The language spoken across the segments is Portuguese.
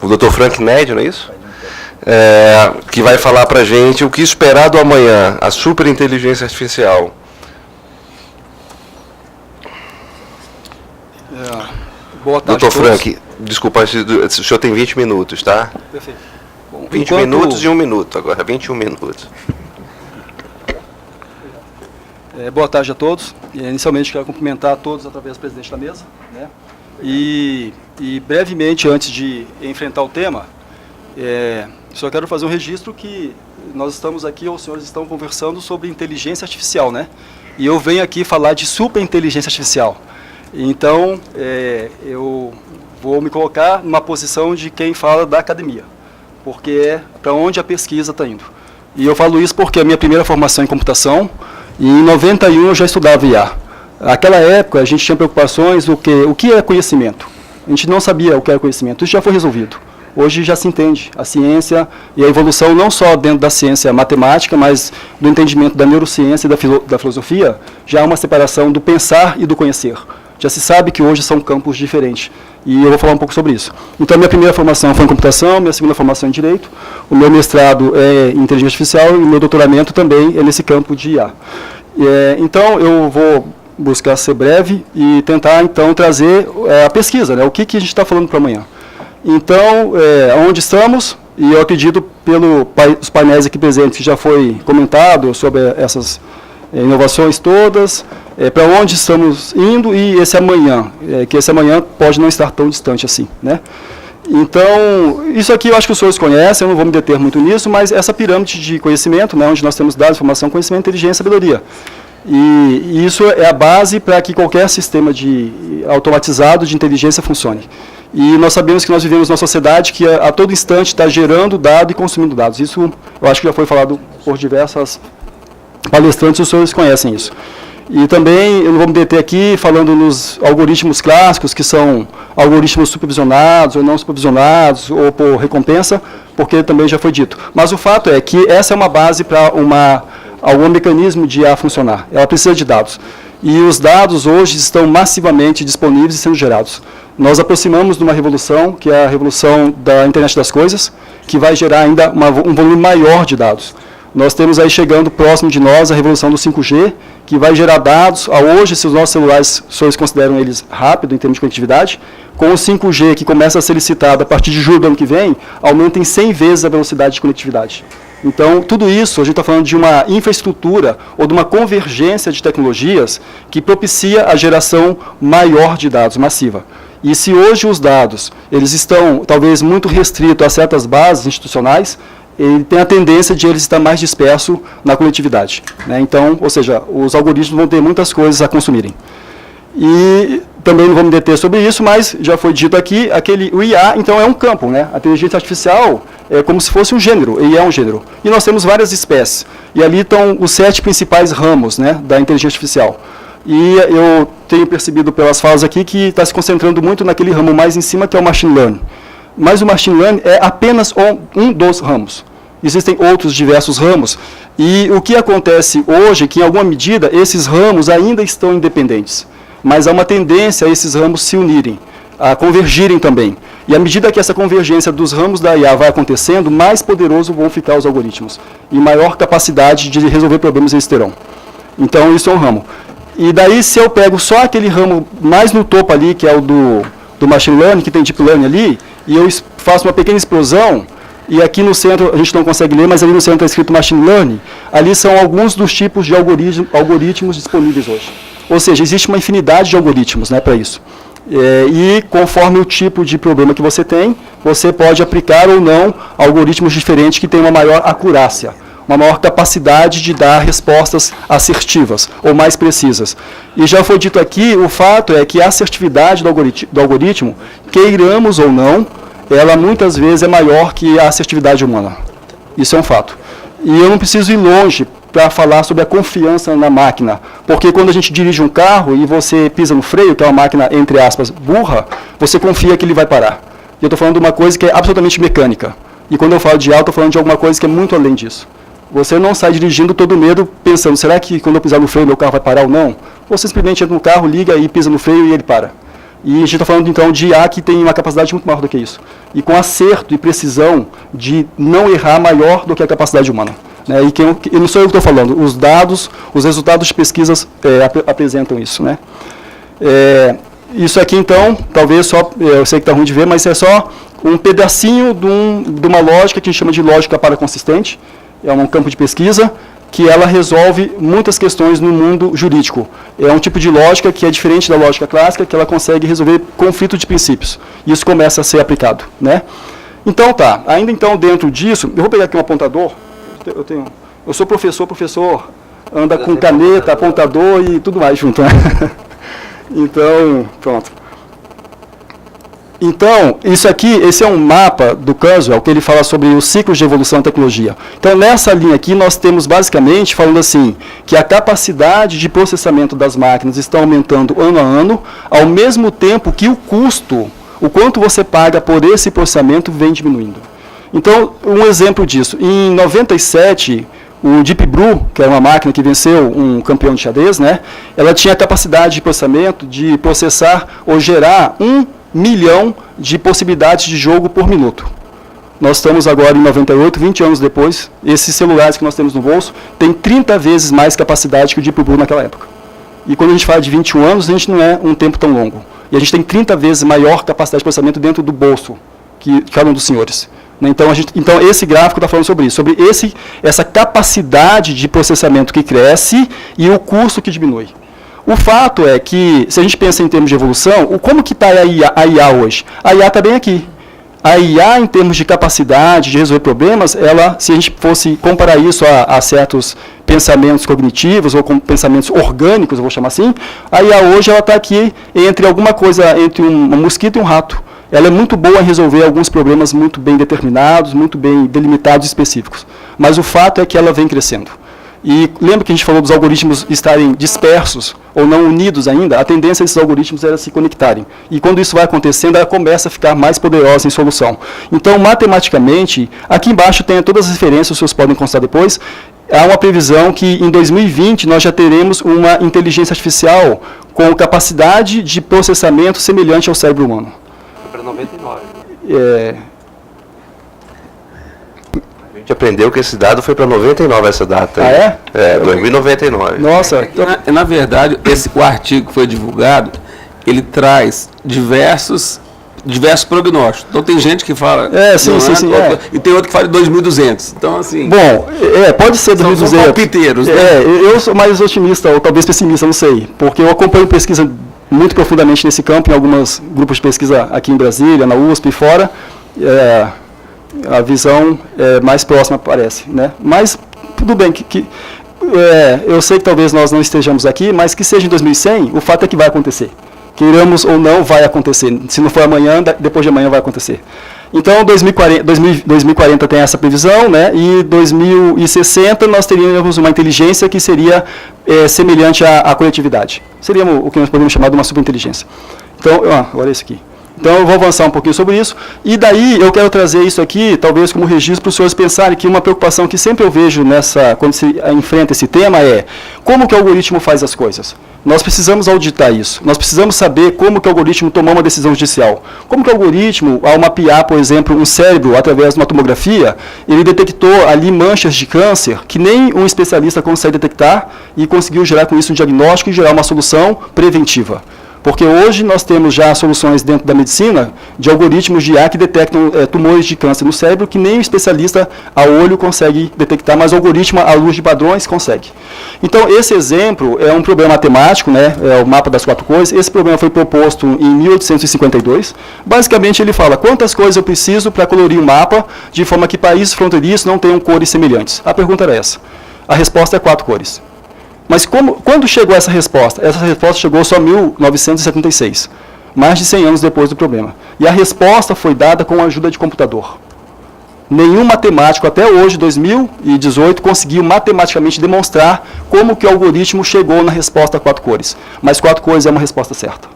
o Dr. Frank Ned, não é isso? Que vai falar para a gente o que esperar do amanhã, a superinteligência artificial. Boa tarde, Dr. Frank, desculpa, o senhor tem 20 minutos, tá? Perfeito. Bom, 20 minutos e 1 minuto, agora 21 minutos. Boa tarde a todos. Inicialmente, quero cumprimentar a todos através do presidente da mesa, né? E brevemente, antes de enfrentar o tema, só quero fazer um registro que nós estamos aqui, ou os senhores estão conversando sobre inteligência artificial, né? E eu venho aqui falar de superinteligência artificial. Então, eu vou me colocar numa posição de quem fala da academia, porque é para onde a pesquisa está indo. E eu falo isso porque a minha primeira formação em computação, e em 91 eu já estudava IA. Naquela época, a gente tinha preocupações o que é conhecimento. A gente não sabia o que era conhecimento, isso já foi resolvido. Hoje já se entende a ciência e a evolução não só dentro da ciência matemática, mas do entendimento da neurociência e da filosofia, já há uma separação do pensar e do conhecer. Já se sabe que hoje são campos diferentes. E eu vou falar um pouco sobre isso. Então, minha primeira formação foi em computação, minha segunda formação em direito, o meu mestrado é em inteligência artificial e o meu doutoramento também é nesse campo de IA. Então, eu vou buscar ser breve e tentar, então, trazer a pesquisa, né? O que a gente está falando para amanhã. Então, onde estamos, e eu acredito pelos painéis aqui presentes que já foi comentado sobre essas inovações todas, para onde estamos indo e esse amanhã, que esse amanhã pode não estar tão distante assim, né? Então, isso aqui eu acho que os senhores conhecem, eu não vou me deter muito nisso, mas essa pirâmide de conhecimento, né, onde nós temos dados, informação, conhecimento, inteligência e sabedoria. E isso é a base para que qualquer sistema automatizado de inteligência funcione. E nós sabemos que nós vivemos numa sociedade que a todo instante está gerando dado e consumindo dados. Isso eu acho que já foi falado por diversas palestrantes, os senhores conhecem isso. E também, eu não vou me deter aqui falando nos algoritmos clássicos, que são algoritmos supervisionados ou não supervisionados, ou por recompensa, porque também já foi dito. Mas o fato é que essa é uma base para algum mecanismo de IA funcionar. Ela precisa de dados. E os dados hoje estão massivamente disponíveis e sendo gerados. Nós aproximamos de uma revolução, que é a revolução da internet das coisas, que vai gerar ainda um volume maior de dados. Nós temos aí chegando próximo de nós a revolução do 5G, que vai gerar dados. Hoje, se os nossos celulares, os senhores consideram eles rápido em termos de conectividade, com o 5G, que começa a ser licitado a partir de julho do ano que vem, aumenta em 100 vezes a velocidade de conectividade. Então, tudo isso, a gente está falando de uma infraestrutura ou de uma convergência de tecnologias que propicia a geração maior de dados, massiva. E se hoje os dados eles estão, talvez, muito restritos a certas bases institucionais, ele tem a tendência de eles estar mais disperso na coletividade, né? Então, ou seja, os algoritmos vão ter muitas coisas a consumirem. E também não vou me deter sobre isso, mas já foi dito aqui, o IA, então, é um campo, né? A inteligência artificial é como se fosse um gênero, e é um gênero. E nós temos várias espécies, e ali estão os 7 principais ramos, né, da inteligência artificial. E eu tenho percebido pelas falas aqui que está se concentrando muito naquele ramo mais em cima, que é o machine learning. Mas o machine learning é apenas um dos ramos. Existem outros diversos ramos. E o que acontece hoje é que, em alguma medida, esses ramos ainda estão independentes. Mas há uma tendência a esses ramos se unirem, a convergirem também. E à medida que essa convergência dos ramos da IA vai acontecendo, mais poderosos vão ficar os algoritmos. E maior capacidade de resolver problemas eles terão. Então, isso é um ramo. E daí, se eu pego só aquele ramo mais no topo ali, que é o do machine learning, que tem deep learning ali, e eu faço uma pequena explosão, e aqui no centro, a gente não consegue ler, mas ali no centro está escrito machine learning, ali são alguns dos tipos de algoritmos disponíveis hoje. Ou seja, existe uma infinidade de algoritmos, né, para isso. E conforme o tipo de problema que você tem, você pode aplicar ou não algoritmos diferentes que tenham uma maior acurácia, uma maior capacidade de dar respostas assertivas ou mais precisas. E já foi dito aqui, o fato é que a assertividade do algoritmo, queiramos ou não, ela muitas vezes é maior que a assertividade humana. Isso é um fato. E eu não preciso ir longe para falar sobre a confiança na máquina, porque quando a gente dirige um carro e você pisa no freio, que é uma máquina, entre aspas, burra, você confia que ele vai parar. E eu estou falando de uma coisa que é absolutamente mecânica. E quando eu falo de IA, eu estou falando de alguma coisa que é muito além disso. Você não sai dirigindo todo medo pensando, será que quando eu pisar no freio meu carro vai parar ou não? Você simplesmente entra no carro, liga e pisa no freio e ele para. E a gente está falando, então, de IA que tem uma capacidade muito maior do que isso. E com acerto e precisão de não errar maior do que a capacidade humana. Né? E não sou eu que estou falando, os dados, os resultados de pesquisas apresentam isso. Né? Isso aqui, então, talvez só, eu sei que está ruim de ver, mas é só um pedacinho de uma lógica que a gente chama de lógica paraconsistente. É um campo de pesquisa que ela resolve muitas questões no mundo jurídico. É um tipo de lógica que é diferente da lógica clássica, que ela consegue resolver conflitos de princípios. E isso começa a ser aplicado. Né? Então, tá. Ainda então, dentro disso, eu vou pegar aqui um apontador. Eu sou professor anda com caneta, apontador e tudo mais junto. Né? Então, pronto. Então, isso aqui, esse é um mapa do Kurzweil, que ele fala sobre os ciclos de evolução da tecnologia. Então, nessa linha aqui, nós temos basicamente, falando assim, que a capacidade de processamento das máquinas está aumentando ano a ano, ao mesmo tempo que o custo, o quanto você paga por esse processamento, vem diminuindo. Então, um exemplo disso, em 97, o Deep Blue, que era uma máquina que venceu um campeão de xadrez, né, ela tinha a capacidade de processamento de processar ou gerar 1 milhão de possibilidades de jogo por minuto. Nós estamos agora em 98, 20 anos depois, esses celulares que nós temos no bolso têm 30 vezes mais capacidade que o Deep Blue naquela época. E quando a gente fala de 21 anos, a gente não é um tempo tão longo. E a gente tem 30 vezes maior capacidade de processamento dentro do bolso que cada um dos senhores. Então, esse gráfico está falando sobre isso, sobre essa capacidade de processamento que cresce e o custo que diminui. O fato é que, se a gente pensa em termos de evolução, como que está a IA hoje? A IA está bem aqui. A IA, em termos de capacidade de resolver problemas, ela, se a gente fosse comparar isso a certos pensamentos cognitivos ou com pensamentos orgânicos, eu vou chamar assim, a IA hoje está aqui entre alguma coisa, entre um mosquito e um rato. Ela é muito boa em resolver alguns problemas muito bem determinados, muito bem delimitados e específicos. Mas o fato é que ela vem crescendo. E lembra que a gente falou dos algoritmos estarem dispersos ou não unidos ainda? A tendência desses algoritmos era se conectarem. E quando isso vai acontecendo, ela começa a ficar mais poderosa em solução. Então, matematicamente, aqui embaixo tem todas as referências, vocês podem consultar depois. Há uma previsão que em 2020 nós já teremos uma inteligência artificial com capacidade de processamento semelhante ao cérebro humano. Foi para 99. A gente aprendeu que esse dado foi para 99, essa data. Ah, é? É, 2099. Nossa. Na verdade, o artigo que foi divulgado, ele traz diversos prognósticos. Então, tem gente que fala... sim. E tem outro que fala de 2.200. Então, assim... Bom, pode ser 2.200. São palpiteiros, né? Eu sou mais otimista, ou talvez pessimista, não sei. Porque eu acompanho pesquisa muito profundamente nesse campo, em alguns grupos de pesquisa aqui em Brasília, na USP e fora. A visão mais próxima parece, né? Mas tudo bem, eu sei que talvez nós não estejamos aqui, mas que seja em 2100, o fato é que vai acontecer. Queiramos ou não, vai acontecer. Se não for amanhã, depois de amanhã vai acontecer. Então, 2040 tem essa previsão, né? E 2060 nós teríamos uma inteligência que seria semelhante à coletividade. Seria o que nós podemos chamar de uma superinteligência. Então, agora é isso aqui. Então, eu vou avançar um pouquinho sobre isso. E daí, eu quero trazer isso aqui, talvez como registro, para os senhores pensarem que uma preocupação que sempre eu vejo quando se enfrenta esse tema é como que o algoritmo faz as coisas. Nós precisamos auditar isso. Nós precisamos saber como que o algoritmo tomou uma decisão judicial. Como que o algoritmo, ao mapear, por exemplo, um cérebro através de uma tomografia, ele detectou ali manchas de câncer que nem um especialista consegue detectar e conseguiu gerar com isso um diagnóstico e gerar uma solução preventiva. Porque hoje nós temos já soluções dentro da medicina de algoritmos de IA que detectam tumores de câncer no cérebro que nem o especialista a olho consegue detectar, mas o algoritmo à luz de padrões consegue. Então, esse exemplo é um problema matemático, né, é o mapa das 4 cores. Esse problema foi proposto em 1852. Basicamente, ele fala quantas cores eu preciso para colorir um mapa de forma que países fronteiriços não tenham cores semelhantes. A pergunta era essa. A resposta é 4 cores. Mas quando chegou essa resposta? Essa resposta chegou só em 1976, mais de 100 anos depois do problema. E a resposta foi dada com a ajuda de computador. Nenhum matemático até hoje, 2018, conseguiu matematicamente demonstrar como que o algoritmo chegou na resposta a 4 cores. Mas 4 cores é uma resposta certa.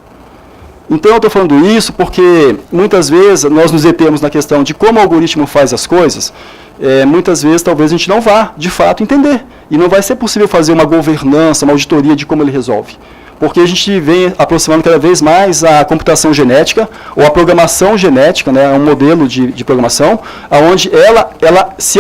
Então eu estou falando isso porque muitas vezes nós nos detemos na questão de como o algoritmo faz as coisas. Muitas vezes talvez a gente não vá, de fato, entender. E não vai ser possível fazer uma governança, uma auditoria de como ele resolve. porque a gente vem aproximando cada vez mais a computação genética, ou a programação genética, né, um modelo de programação, onde ela se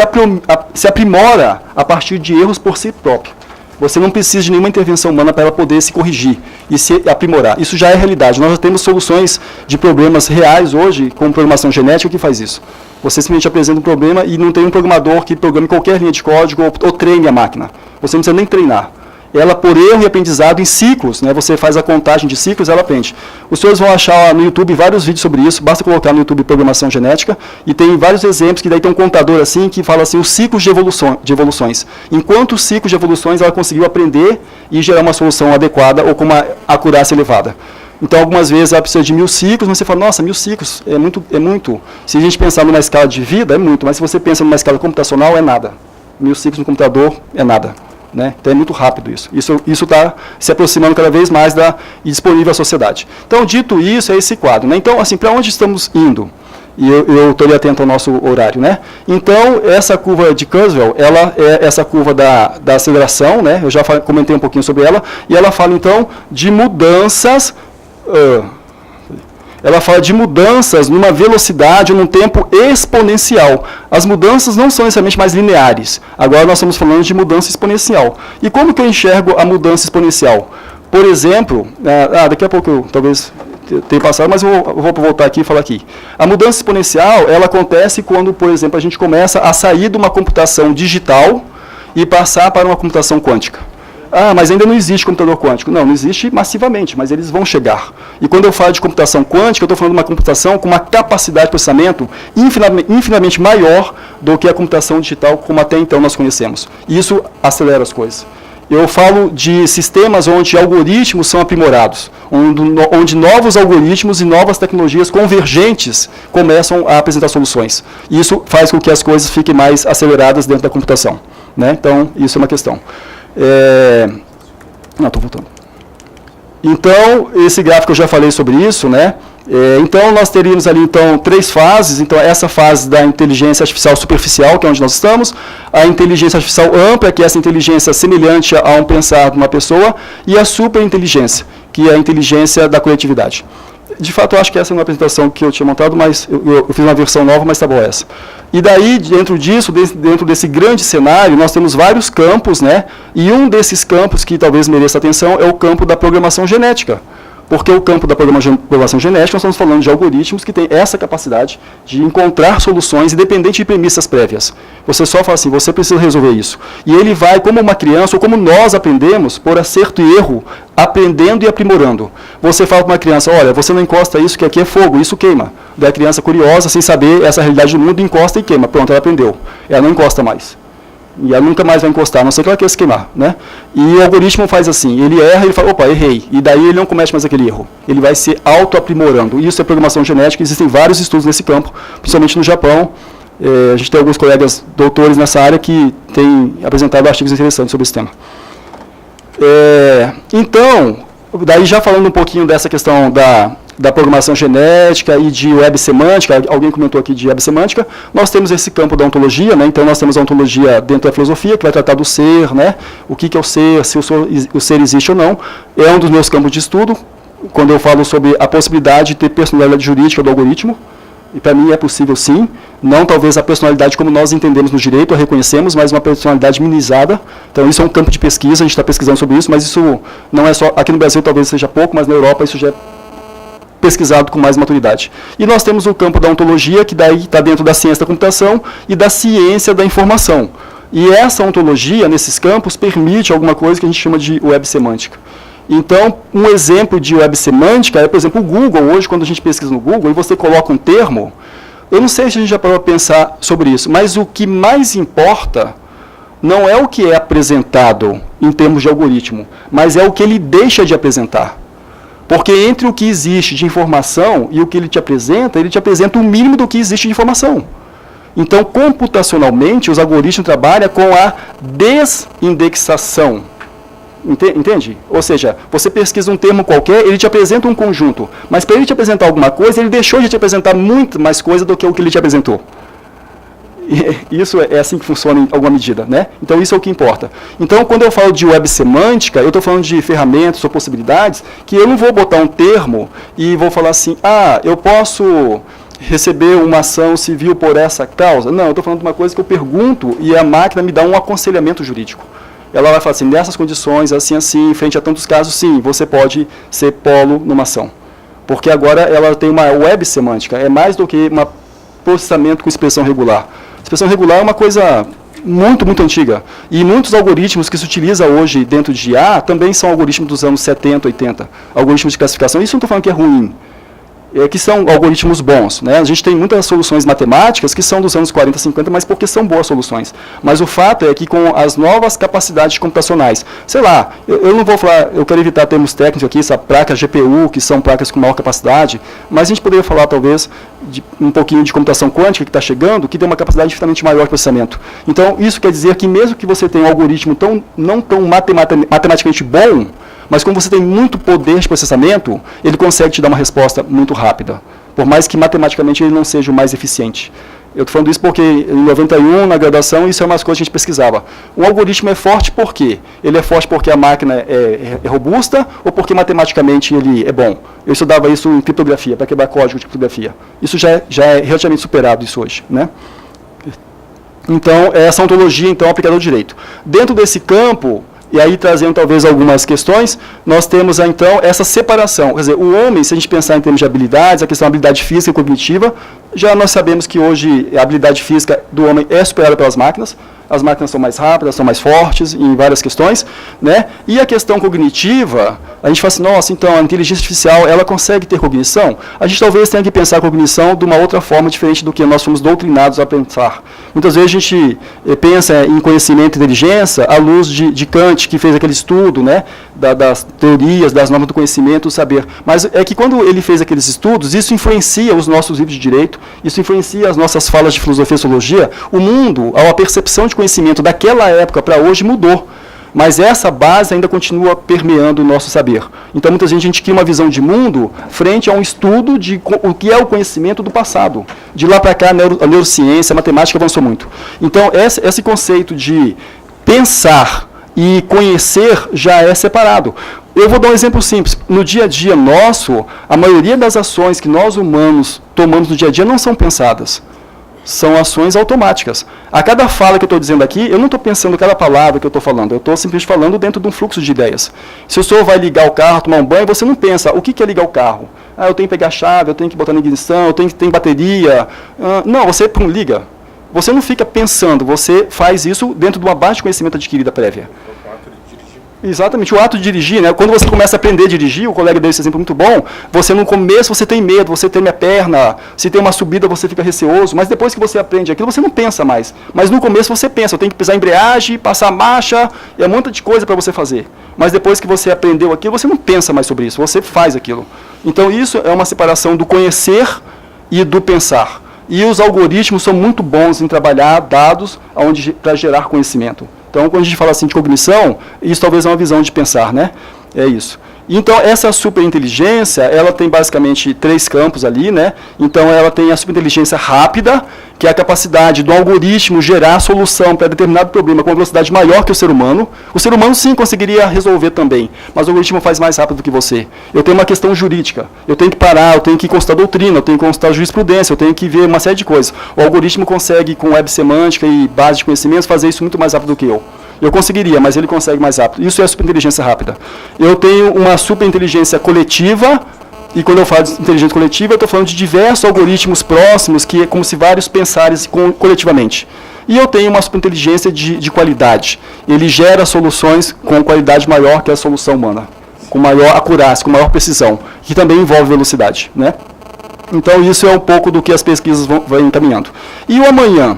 aprimora a partir de erros por si próprio. Você não precisa de nenhuma intervenção humana para ela poder se corrigir e se aprimorar. Isso já é realidade. Nós já temos soluções de problemas reais hoje com programação genética que faz isso. Você simplesmente apresenta um problema e não tem um programador que programe qualquer linha de código ou treine a máquina. Você não precisa nem treinar. Ela, por erro e aprendizado em ciclos, né, você faz a contagem de ciclos, ela aprende. Os senhores vão achar no YouTube vários vídeos sobre isso, basta colocar no YouTube programação genética, e tem vários exemplos que daí tem um contador assim, que fala assim, os ciclos de evoluções. Em quantos ciclos de evoluções ela conseguiu aprender e gerar uma solução adequada ou com uma acurácia elevada. Então, algumas vezes ela precisa de 1000 ciclos, mas você fala, nossa, 1000 ciclos é muito. Se a gente pensar numa escala de vida, é muito, mas se você pensa numa escala computacional, é nada. 1000 ciclos no computador é nada. Né? Então é muito rápido isso. Isso está se aproximando cada vez mais e disponível à sociedade. Então, dito isso, é esse quadro. Né? Então, assim, para onde estamos indo? E eu estou ali atento ao nosso horário. Né? Então, essa curva de Kurzweil, ela é essa curva da aceleração, né? Eu já comentei um pouquinho sobre ela, e ela fala, então, de mudanças... ela fala de mudanças numa velocidade ou num tempo exponencial. As mudanças não são necessariamente mais lineares. Agora nós estamos falando de mudança exponencial. E como que eu enxergo a mudança exponencial? Por exemplo, daqui a pouco eu talvez tenha passado, mas eu vou voltar aqui e falar aqui. A mudança exponencial, ela acontece quando, por exemplo, a gente começa a sair de uma computação digital e passar para uma computação quântica. Mas ainda não existe computador quântico. Não existe massivamente, mas eles vão chegar. E quando eu falo de computação quântica, eu estou falando de uma computação com uma capacidade de processamento infinitamente maior do que a computação digital, como até então nós conhecemos. E isso acelera as coisas. Eu falo de sistemas onde algoritmos são aprimorados, onde novos algoritmos e novas tecnologias convergentes começam a apresentar soluções. E isso faz com que as coisas fiquem mais aceleradas dentro da computação. Né? Então, isso é uma questão. Estou voltando. Então, esse gráfico eu já falei sobre isso, né? Então, nós teríamos ali, então, 3 fases. Então, essa fase da inteligência artificial superficial, que é onde nós estamos, a inteligência artificial ampla, que é essa inteligência semelhante a um pensar de uma pessoa, e a superinteligência, que é a inteligência da coletividade. De fato, eu acho que essa é uma apresentação que eu tinha montado, mas eu fiz uma versão nova, mas está boa essa. E daí, dentro disso, dentro desse grande cenário, nós temos vários campos, né? E um desses campos que talvez mereça atenção é o campo da programação genética. Porque o campo da programação genética, nós estamos falando de algoritmos que têm essa capacidade de encontrar soluções independente de premissas prévias. Você só fala assim, você precisa resolver isso. E ele vai, como uma criança, ou como nós aprendemos, por acerto e erro, aprendendo e aprimorando. Você fala para uma criança, olha, você não encosta isso, que aqui é fogo, isso queima. Daí a criança curiosa, sem saber essa realidade do mundo, encosta e queima. Pronto, ela aprendeu. Ela não encosta mais. E ela nunca mais vai encostar, a não ser que ela queira se queimar. Né? E o algoritmo faz assim, ele erra, ele fala, opa, errei. E daí ele não comete mais aquele erro. Ele vai se auto-aprimorando. Isso é programação genética, existem vários estudos nesse campo, principalmente no Japão. A gente tem alguns colegas doutores nessa área que têm apresentado artigos interessantes sobre esse tema. Então, daí já falando um pouquinho dessa questão da programação genética e de web semântica, alguém comentou aqui de web semântica, nós temos esse campo da ontologia, né? Então nós temos a ontologia dentro da filosofia, que vai tratar do ser, né? O que é o ser, se o ser existe ou não, é um dos meus campos de estudo, quando eu falo sobre a possibilidade de ter personalidade jurídica do algoritmo, e para mim é possível sim, não talvez a personalidade como nós entendemos no direito, a reconhecemos, mas uma personalidade minimizada. Então isso é um campo de pesquisa, a gente está pesquisando sobre isso, mas isso não é só, aqui no Brasil talvez seja pouco, mas na Europa isso já é pesquisado com mais maturidade. E nós temos o campo da ontologia, que daí está dentro da ciência da computação e da ciência da informação. E essa ontologia, nesses campos, permite alguma coisa que a gente chama de web semântica. Então, um exemplo de web semântica é, por exemplo, o Google. Hoje, quando a gente pesquisa no Google e você coloca um termo, eu não sei se a gente já parou para pensar sobre isso, mas o que mais importa não é o que é apresentado em termos de algoritmo, mas é o que ele deixa de apresentar. Porque entre o que existe de informação e o que ele te apresenta o mínimo do que existe de informação. Então, computacionalmente, os algoritmos trabalham com a desindexação. Entende? Ou seja, você pesquisa um termo qualquer, ele te apresenta um conjunto, mas para ele te apresentar alguma coisa, ele deixou de te apresentar muito mais coisa do que o que ele te apresentou. isso é assim que funciona em alguma medida, né? Então isso é o que importa. Então quando eu falo de web semântica, eu estou falando de ferramentas ou possibilidades que eu não vou botar um termo e vou falar assim, eu posso receber uma ação civil por essa causa. Não, eu estou falando de uma coisa que eu pergunto e a máquina me dá um aconselhamento jurídico. Ela vai falar assim, nessas condições, assim, em frente a tantos casos, sim, você pode ser polo numa ação. Porque agora ela tem uma web semântica, é mais do que um processamento com expressão regular. Expressão regular é uma coisa muito, muito antiga. E muitos algoritmos que se utiliza hoje dentro de IA também são algoritmos dos anos 70, 80. Algoritmos de classificação. Isso não estou falando que é ruim. Que são algoritmos bons, né? A gente tem muitas soluções matemáticas que são dos anos 40, 50, mas porque são boas soluções. Mas o fato é que com as novas capacidades computacionais, sei lá, eu não vou falar, eu quero evitar termos técnicos aqui, essa placa GPU, que são placas com maior capacidade, mas a gente poderia falar talvez de um pouquinho de computação quântica que está chegando, que tem uma capacidade infinitamente maior de processamento. Então, isso quer dizer que mesmo que você tenha um algoritmo não tão matematicamente bom, mas como você tem muito poder de processamento, ele consegue te dar uma resposta muito rápida, por mais que matematicamente ele não seja o mais eficiente. Eu estou falando isso porque em 91, na graduação, isso é umas coisas que a gente pesquisava. Um algoritmo é forte por quê? Ele é forte porque a máquina é robusta ou porque matematicamente ele é bom? Eu estudava isso em criptografia, para quebrar código de criptografia. Isso já é relativamente superado isso hoje, né? Então, essa ontologia, então, é aplicada ao direito. Dentro desse campo, e aí trazendo talvez algumas questões, nós temos então essa separação. Quer dizer, o homem, se a gente pensar em termos de habilidades, a questão da habilidade física e cognitiva, já nós sabemos que hoje a habilidade física do homem é superada pelas máquinas. As máquinas são mais rápidas, são mais fortes em várias questões, né? E a questão cognitiva, a gente fala assim, nossa, então a inteligência artificial, ela consegue ter cognição? A gente talvez tenha que pensar a cognição de uma outra forma diferente do que nós fomos doutrinados a pensar. Muitas vezes a gente pensa em conhecimento e inteligência à luz de Kant, que fez aquele estudo, né, das teorias, das normas do conhecimento, do saber. Mas é que quando ele fez aqueles estudos, isso influencia os nossos livros de direito, isso influencia as nossas falas de filosofia e sociologia. O mundo, a percepção de conhecimento daquela época para hoje mudou, mas essa base ainda continua permeando o nosso saber. Então, muitas vezes a gente cria uma visão de mundo frente a um estudo de o que é o conhecimento do passado. De lá para cá, a neurociência, a matemática avançou muito. Então, esse conceito de pensar e conhecer já é separado. Eu vou dar um exemplo simples. No dia a dia nosso, a maioria das ações que nós humanos tomamos no dia a dia não são pensadas. São ações automáticas. A cada fala que eu estou dizendo aqui, eu não estou pensando cada palavra que eu estou falando, eu estou simplesmente falando dentro de um fluxo de ideias. Se o senhor vai ligar o carro, tomar um banho, você não pensa, o que é ligar o carro? Eu tenho que pegar a chave, eu tenho que botar na ignição, eu tenho que ter bateria. Não, você liga. Você não fica pensando, você faz isso dentro de uma base de conhecimento adquirida prévia. Exatamente, o ato de dirigir, né? Quando você começa a aprender a dirigir, o colega deu esse exemplo muito bom, você no começo você tem medo, você treme a perna, se tem uma subida você fica receoso, mas depois que você aprende aquilo, você não pensa mais. Mas no começo você pensa, eu tenho que pisar a embreagem, passar a marcha, é um monte de coisa para você fazer. Mas depois que você aprendeu aquilo, você não pensa mais sobre isso, você faz aquilo. Então isso é uma separação do conhecer e do pensar. E os algoritmos são muito bons em trabalhar dados para gerar conhecimento. Então, quando a gente fala assim de cognição, isso talvez é uma visão de pensar, né? É isso. Então, essa superinteligência, ela tem basicamente 3 campos ali, né? Então, ela tem a superinteligência rápida, que é a capacidade do algoritmo gerar a solução para determinado problema com uma velocidade maior que o ser humano. O ser humano, sim, conseguiria resolver também, mas o algoritmo faz mais rápido do que você. Eu tenho uma questão jurídica, eu tenho que parar, eu tenho que consultar doutrina, eu tenho que consultar jurisprudência, eu tenho que ver uma série de coisas. O algoritmo consegue, com web semântica e base de conhecimentos, fazer isso muito mais rápido do que eu. Eu conseguiria, mas ele consegue mais rápido. Isso é a superinteligência rápida. Eu tenho uma superinteligência coletiva, e quando eu falo de inteligência coletiva, eu estou falando de diversos algoritmos próximos, que é como se vários pensassem coletivamente. E eu tenho uma superinteligência de qualidade. Ele gera soluções com qualidade maior que a solução humana, com maior acurácia, com maior precisão, que também envolve velocidade, né? Então, isso é um pouco do que as pesquisas vão encaminhando. E o amanhã?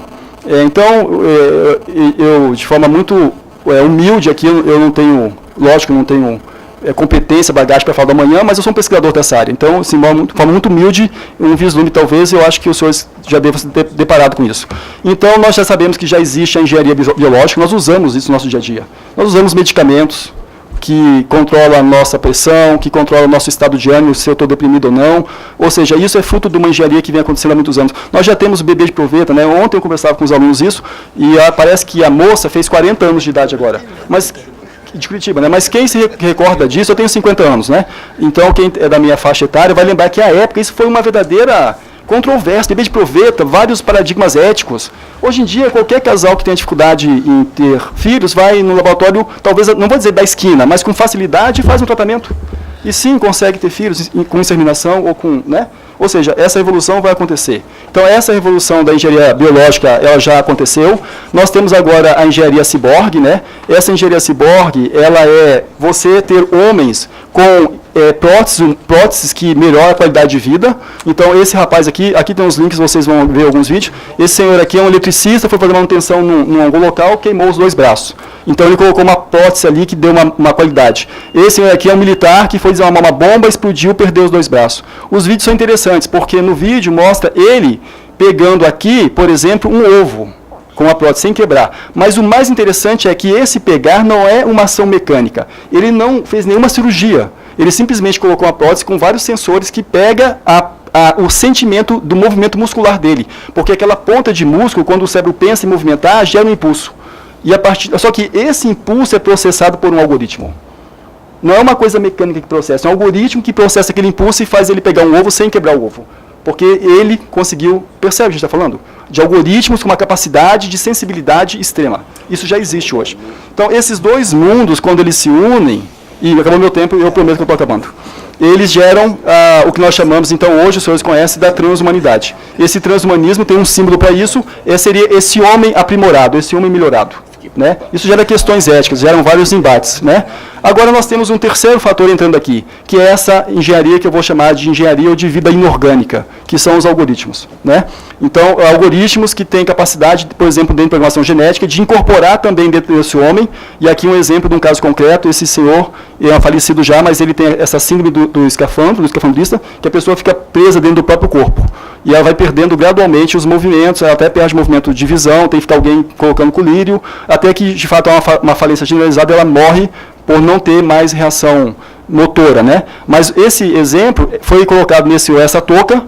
Eu, de forma muito humilde aqui, eu não tenho, lógico, não tenho competência, bagagem para falar do amanhã, mas eu sou um pesquisador dessa área. Então, assim, de forma muito humilde, um vislumbre talvez, eu acho que os senhores já devem ter deparado com isso. Então, nós já sabemos que já existe a engenharia biológica, nós usamos isso no nosso dia a dia. Nós usamos medicamentos, que controla a nossa pressão, que controla o nosso estado de ânimo, se eu estou deprimido ou não. Ou seja, isso é fruto de uma engenharia que vem acontecendo há muitos anos. Nós já temos o bebê de proveta, né? Ontem eu conversava com os alunos isso, e parece que a moça fez 40 anos de idade agora. Mas, de Curitiba, né? Mas quem se recorda disso, eu tenho 50 anos, né? Então, quem é da minha faixa etária vai lembrar que, à época, isso foi uma verdadeira controvérsia, bebê de proveta, vários paradigmas éticos. Hoje em dia, qualquer casal que tenha dificuldade em ter filhos vai no laboratório, talvez, não vou dizer da esquina, mas com facilidade faz um tratamento. E sim, consegue ter filhos com inseminação ou com, né? Ou seja, essa revolução vai acontecer. Então, essa revolução da engenharia biológica, ela já aconteceu. Nós temos agora a engenharia ciborgue, né? Essa engenharia ciborgue, ela é você ter homens com próteses que melhoram a qualidade de vida. Então, esse rapaz aqui tem os links, vocês vão ver alguns vídeos. Esse senhor aqui é um eletricista, foi fazer manutenção num algum local, queimou os 2 braços. Então, ele colocou uma prótese ali que deu uma qualidade. Esse senhor aqui é um militar que foi desarmar uma bomba, explodiu, perdeu os 2 braços. Os vídeos são interessantes, porque no vídeo mostra ele pegando aqui, por exemplo, um ovo com a prótese sem quebrar. Mas o mais interessante é que esse pegar não é uma ação mecânica. Ele não fez nenhuma cirurgia. Ele simplesmente colocou uma prótese com vários sensores que pega o sentimento do movimento muscular dele. Porque aquela ponta de músculo, quando o cérebro pensa em movimentar, gera um impulso. Só que esse impulso é processado por um algoritmo. Não é uma coisa mecânica que processa, é um algoritmo que processa aquele impulso e faz ele pegar um ovo sem quebrar o ovo. Porque ele conseguiu, percebe o que a gente está falando? De algoritmos com uma capacidade de sensibilidade extrema. Isso já existe hoje. Então, esses 2 mundos, quando eles se unem, e acabou meu tempo, eu prometo que eu estou acabando. Eles geram o que nós chamamos, então, hoje, os senhores conhecem, da transhumanidade. Esse transhumanismo tem um símbolo para isso, seria esse homem aprimorado, esse homem melhorado. Né? Isso gera questões éticas, geram vários embates. Né? Agora nós temos um terceiro fator entrando aqui, que é essa engenharia que eu vou chamar de engenharia ou de vida inorgânica, que são os algoritmos. Né? Então, algoritmos que têm capacidade, por exemplo, dentro da programação genética, de incorporar também dentro desse homem, e aqui um exemplo de um caso concreto, esse senhor é falecido já, mas ele tem essa síndrome do escafandrista, que a pessoa fica presa dentro do próprio corpo. E ela vai perdendo gradualmente os movimentos, ela até perde movimento de visão, tem que ficar alguém colocando colírio, até que, de fato, há uma falência generalizada, ela morre por não ter mais reação motora. Né? Mas esse exemplo foi colocado essa touca.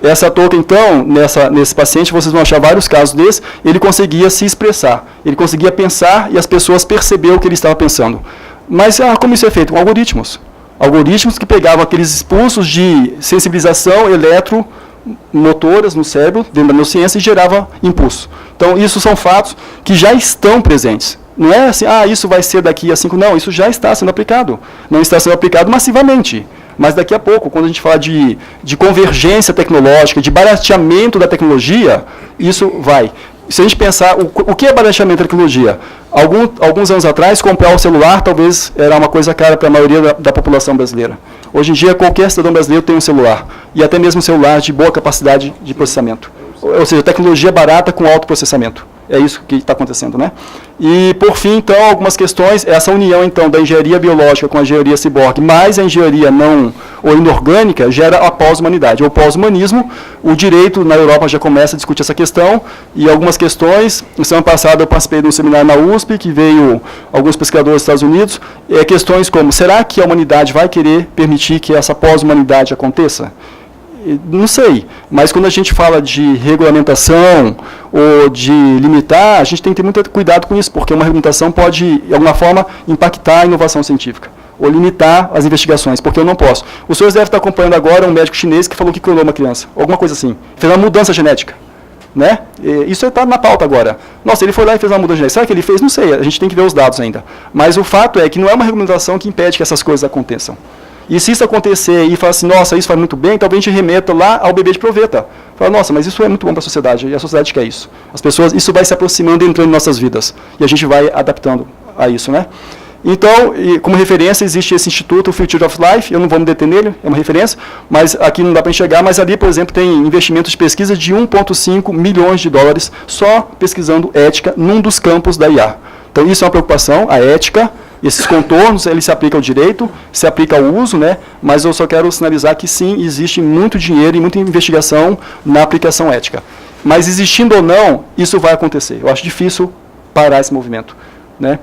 Essa touca, então, nesse paciente, vocês vão achar vários casos desses, ele conseguia se expressar, ele conseguia pensar e as pessoas perceberam o que ele estava pensando. Mas como isso é feito? Com algoritmos. Algoritmos que pegavam aqueles impulsos de sensibilização eletromotoras no cérebro, dentro da neurociência, e gerava impulso. Então, isso são fatos que já estão presentes. Não é assim, isso vai ser daqui a 5... Não, isso já está sendo aplicado. Não está sendo aplicado massivamente. Mas daqui a pouco, quando a gente fala de convergência tecnológica, de barateamento da tecnologia, isso vai. Se a gente pensar, o que é barateamento da tecnologia? Alguns anos atrás, comprar um celular talvez era uma coisa cara para a maioria da população brasileira. Hoje em dia, qualquer cidadão brasileiro tem um celular. E até mesmo um celular de boa capacidade de processamento. Ou seja, tecnologia barata com alto processamento. É isso que está acontecendo, né? E, por fim, então, algumas questões, essa união, então, da engenharia biológica com a engenharia ciborgue, mais a engenharia não ou inorgânica, gera a pós-humanidade. O pós-humanismo, o direito na Europa já começa a discutir essa questão, e algumas questões, na semana passada eu participei de um seminário na USP, que veio alguns pesquisadores dos Estados Unidos, questões como, será que a humanidade vai querer permitir que essa pós-humanidade aconteça? Não sei, mas quando a gente fala de regulamentação ou de limitar, a gente tem que ter muito cuidado com isso, porque uma regulamentação pode, de alguma forma, impactar a inovação científica, ou limitar as investigações, porque eu não posso. Os senhores devem estar acompanhando agora um médico chinês que falou que clorou uma criança, alguma coisa assim, fez uma mudança genética. Né? Isso está na pauta agora. Nossa, ele foi lá e fez uma mudança genética. Será que ele fez? Não sei, a gente tem que ver os dados ainda. Mas o fato é que não é uma regulamentação que impede que essas coisas aconteçam. E se isso acontecer e falar assim, nossa, isso faz muito bem, talvez a gente remeta lá ao bebê de proveta. Fala, nossa, mas isso é muito bom para a sociedade, e a sociedade quer isso. As pessoas, isso vai se aproximando e entrando em nossas vidas. E a gente vai adaptando a isso, né? Então, como referência, existe esse instituto, o Future of Life, eu não vou me deter nele, é uma referência, mas aqui não dá para enxergar, mas ali, por exemplo, tem investimentos de pesquisa de 1,5 milhões de dólares só pesquisando ética num dos campos da IA. Então, isso é uma preocupação, a ética. Esses contornos, eles se aplicam ao direito, se aplica ao uso, né? Mas eu só quero sinalizar que sim, existe muito dinheiro e muita investigação na aplicação ética. Mas existindo ou não, isso vai acontecer. Eu acho difícil parar esse movimento, né?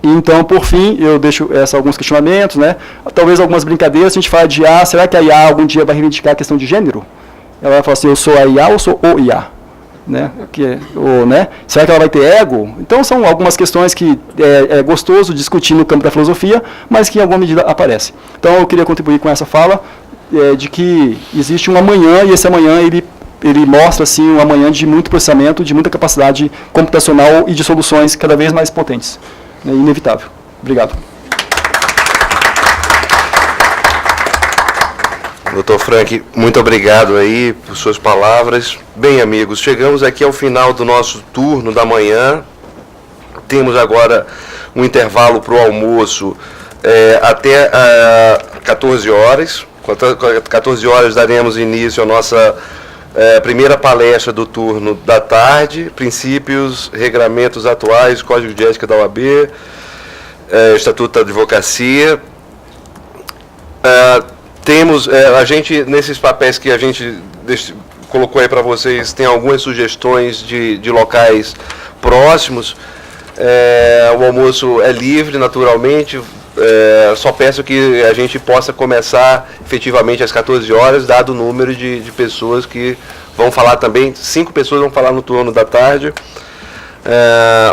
E então, por fim, eu deixo alguns questionamentos, né? Talvez algumas brincadeiras, a gente fala de IA, será que a IA algum dia vai reivindicar a questão de gênero? Ela vai falar assim, eu sou a IA ou sou o IA? Né? Né? Será que ela vai ter ego? Então são algumas questões que é gostoso discutir no campo da filosofia, mas que em alguma medida aparecem. Então eu queria contribuir com essa fala de que existe um amanhã, e esse amanhã ele mostra assim, um amanhã de muito processamento, de muita capacidade computacional e de soluções cada vez mais potentes. É inevitável. Obrigado. Dr. Frank, muito obrigado aí por suas palavras. Bem, amigos, chegamos aqui ao final do nosso turno da manhã. Temos agora um intervalo para o almoço até 14 horas. 14 horas daremos início à nossa primeira palestra do turno da tarde, princípios, regramentos atuais, Código de Ética da OAB, Estatuto da Advocacia. Temos, a gente, nesses papéis que a gente colocou aí para vocês, tem algumas sugestões de locais próximos. O almoço é livre, naturalmente. Só peço que a gente possa começar efetivamente às 14 horas, dado o número de pessoas que vão falar também. 5 pessoas vão falar no turno da tarde.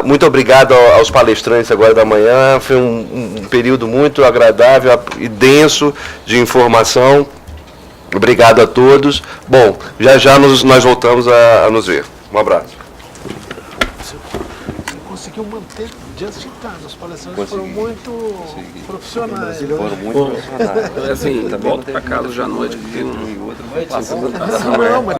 Muito obrigado aos palestrantes agora da manhã. Foi um período muito agradável e denso de informação. Obrigado a todos. Bom, já nós voltamos a nos ver. Um abraço. Você conseguiu manter diante de casa. As palestrantes foram muito profissionais. Foram muito profissionais. Assim, volto para casa hoje à noite, porque não Não, mas